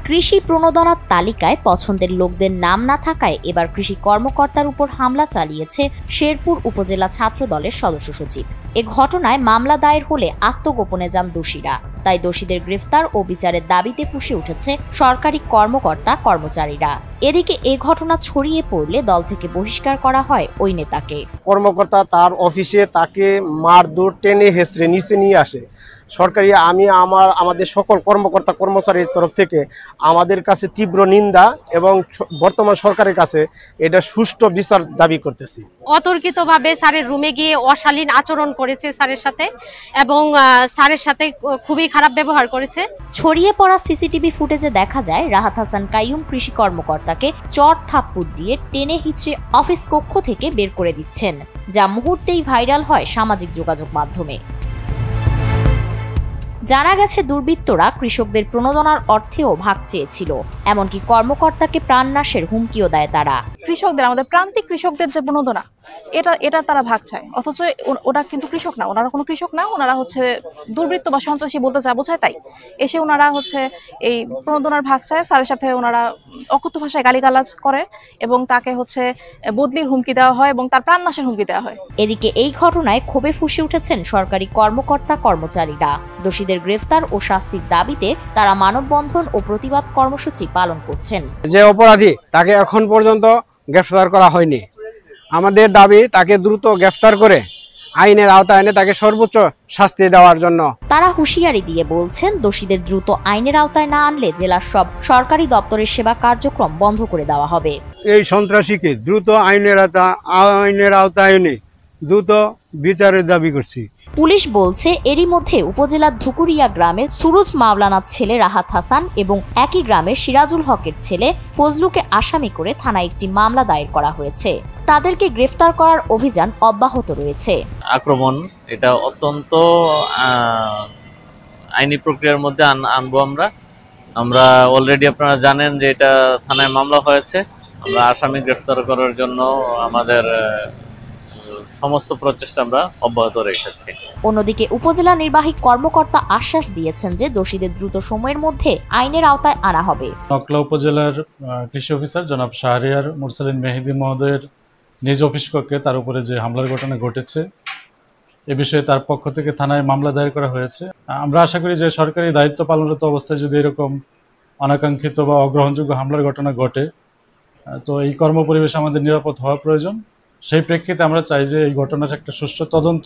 কৃষি প্রণোদনার তালিকায় পছন্দের লোকদের নাম না থাকায় এবার কৃষি কর্মকর্তার উপর হামলা চালিয়েছে শেরপুর উপজেলা ছাত্র দলের সদস্য সচিব। এ ঘটনায় মামলা দায়ের হলে আত্মগোপনে যান দোষীরা। তাই দোষীদের গ্রেফতার ও বিচারের দাবিতে ফুঁসে উঠেছে সরকারি কর্মকর্তা কর্মচারীরা। এদিকে এ ঘটনা ছড়িয়ে পড়লে দল থেকে বহিষ্কার করা হয় ওই নেতাকে। কর্মকর্তা তার অফিসে তাকে মারধর টেনে হেসড়ে নিচে নিয়ে আসে। সরকারি আমাদের সকল কর্মকর্তা কর্মচারীর তরফ থেকে আমাদের কাছে তীব্র নিন্দা এবং বর্তমান সরকারের কাছে এটা সুষ্ঠু বিচার দাবি করতেছি। অতর্কিতভাবে স্যারের রুমে গিয়ে অশালীন আচরণ করেছে স্যারের সাথে এবং স্যারের সাথে খুবই খারাপ ব্যবহার করেছে। ছড়িয়ে পড়া সিসিটিভি ফুটেজে দেখা যায় রাহাত হাসান কাইয়ুম কৃষি কর্মকর্তাকে চট থাপ্পড় দিয়ে টেনে হিঁচড়ে অফিস কক্ষ থেকে বের করে দিচ্ছেন, যা মুহূর্তেই ভাইরাল হয় সামাজিক যোগাযোগ মাধ্যমে। জানা গেছে দুর্বৃত্তরা কৃষকদের প্রণোদনার অর্থেও ভাগ চেয়েছিল, এমনকি কর্মকর্তাকে প্রাণনাশের হুমকিও দেয় তারা। কৃষকদের, আমাদের প্রান্তিক কৃষকদের যে প্রণোদনা এটা তারা ভাগ চায়, অথচ ওরা কিন্তু কৃষক না, ওনারা কোনো কৃষক না, ওনারা হচ্ছে দুর্বৃত্ত বা সন্ত্রাসী বলতে যা বোঝায় তাই। এসে ওনারা হচ্ছে এই প্রণোদনার ভাগ চায়, স্যারের সাথে ওনারা অকথ্য ভাষায় গালিগালাজ করে এবং তাকে হচ্ছে বদলির হুমকি দেওয়া হয় এবং তার প্রাণনাশের হুমকি দেওয়া হয়। এদিকে এই ঘটনায় ক্ষোভে ফুঁসে উঠেছেন সরকারি কর্মকর্তা কর্মচারীরা। দোষীদের গ্রেফতার ও শাস্তির দাবিতে তারা মানববন্ধন ও প্রতিবাদ কর্মসূচি পালন করছেন। যে অপরাধী তাকে এখন পর্যন্ত গ্রেফতার করা হয়নি। আমাদের দাবি তাকে দ্রুত গ্রেফতার করে আইনের আওতায় এনে তাকে সর্বোচ্চ শাস্তি দেওয়ার জন্য। তারা হুঁশিয়ারি দিয়ে বলছেন, দোষীদের দ্রুত আইনের আওতায় না আনলে জেলার সব সরকারি দপ্তরের সেবা কার্যক্রম বন্ধ করে দেওয়া হবে। এই সন্ত্রাসীকে দ্রুত আইনের আওতায় এনে দ্রুত বিচারের দাবি করছি। পুলিশ বলছে, এরই মধ্যে উপজেলার ধুকুরিয়া গ্রামে সুরজ মাওলানার ছেলে রাহাত হাসান এবং একই গ্রামের সিরাজুল হকের ছেলে ফজলুকে আসামি করে থানায় একটি মামলা দায়ের করা হয়েছে। তাদেরকে গ্রেফতার করার অভিযান অব্যাহত রয়েছে। আক্রমণ এটা অত্যন্ত আইনি প্রক্রিয়ার মধ্যে আনবো আমরা অলরেডি আপনারা জানেন যে এটা থানায় মামলা হয়েছে। আমরা আসামি গ্রেফতার করার জন্য আমাদের সমস্ত প্রচেষ্টা আমরা অব্যাহত রেখেছি। অন্যদিকে উপজেলা নির্বাহী কর্মকর্তা আশ্বাস দিয়েছেন যে দোষীদের দ্রুত সময়ের মধ্যে আইনের আওতায় আনা হবে। নকলা উপজেলার কৃষি অফিসার জনাব শাহরিয়ার মুরসালিন মেহেদী মহোদয়ের নিজ অফিস কক্ষে তার উপরে যে হামলার ঘটনা ঘটেছে এ বিষয়ে তার পক্ষ থেকে থানায় মামলা দায়ের করা হয়েছে। আমরা আশা করি যে সরকারি দায়িত্ব পালনরত অবস্থায় যদি এরকম অনাকাঙ্ক্ষিত বা অগ্রহণযোগ্য হামলার ঘটনা ঘটে তো এই কর্মপরিবেশ আমাদের নিরাপদ হওয়া প্রয়োজন। সেই প্রেক্ষিতে আমরা চাই যে এই ঘটনার একটা সুষ্ঠু তদন্ত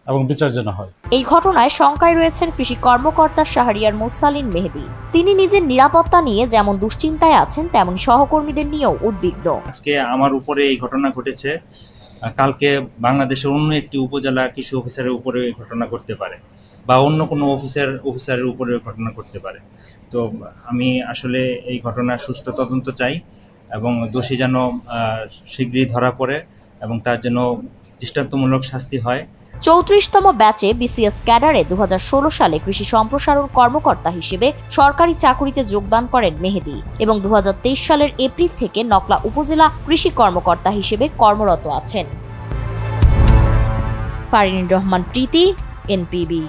এবং বিচার যেন হয়। এই ঘটনায় শঙ্কায় রয়েছেন কৃষি কর্মকর্তা শাহরিয়ার মুরসালিন মেহেদী। তিনি নিজের নিরাপত্তা নিয়ে যেমন দুশ্চিন্তায় আছেন তেমন সহকর্মীদের নিয়েও উদ্বিগ্ন। আজকে আমার উপরে এই ঘটনা ঘটেছে, কালকে বাংলাদেশের অন্য একটি উপজেলা কৃষি অফিসারের উপরে এই ঘটনা ঘটতে পারে বা অন্য কোনো অফিসারের উপরে ঘটনা ঘটতে পারে। তো আমি আসলে এই ঘটনার সুষ্ঠু তদন্ত চাই এবং দোষী যেন শীঘ্রই ধরা পড়ে এবং তার জন্য দৃষ্টান্তমূলক শাস্তি হয়। 34তম ব্যাচে বিসিএস ক্যাডারে 2016 সালে কৃষি সম্প্রসারণ কর্মকর্তা হিসেবে সরকারি চাকুরিতে যোগদান করেন মেহেদী এবং 2023 সালের এপ্রিল থেকে নকলা উপজেলা কৃষি কর্মকর্তা হিসেবে কর্মরত আছেন। ফারিনুর রহমান প্রীতি, এনপিবি।